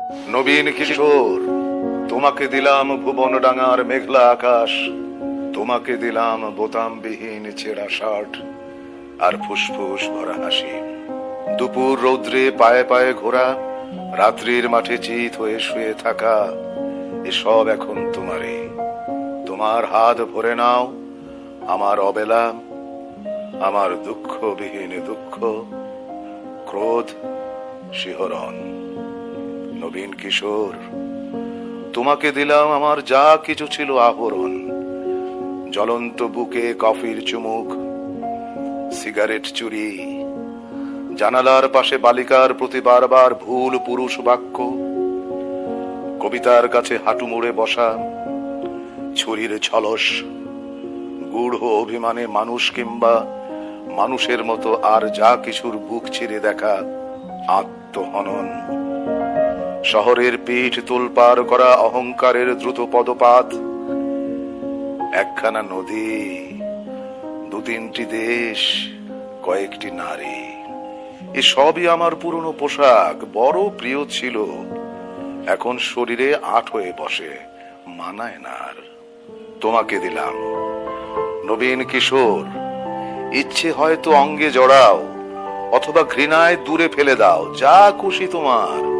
নবীন কিশোর, তোমাকে দিলাম ভুবন ডাঙার মেঘলা আকাশ, তোমাকে দিলাম বোতামবিহীন ছেঁড়া শার্ট আর ফুসফুস ভরা হাসি। দুপুর রৌদ্রে পায়ে পায়ে ঘোরা, রাত্রির মাঠে চিত হয়ে শুয়ে থাকা, এসব এখন তোমারই। তোমার হাত ভরে নাও আমার অবেলা, আমার দুঃখবিহীন দুঃখ, ক্রোধ, শিহরণ। নবীন কিশোর, তোমাকে দিলাম আমার যা কিছু ছিল আহরণ, জ্বলন্ত বুকে কফির চুমুক, সিগারেট চুরি, জানালার পাশে বালিকার প্রতি বারবার ভুল পুরুষ বাক্য, কবিতার কাছে হাঁটু মুড়ে বসা, ছুরির ছলস, গূঢ় অভিমানে মানুষ কিংবা মানুষের মতো আর যা কিছুর বুক চিরে দেখা, আত্মহনন, শহরের পিঠ তোলপাড় করা অহংকারের দ্রুত পদপাত, একখানা নদী, দু তিনটি দেশ, কয়েকটি নারী, এসবই আমার পুরনো পোশাক, বড় প্রিয় ছিল। এখন শরীরে আট হয়ে বসে, মানায় না আর। তোমাকে দিলাম নবীন কিশোর, ইচ্ছে হয়তো অঙ্গে জড়াও, অথবা ঘৃণায় দূরে ফেলে দাও, যা খুশি তোমার।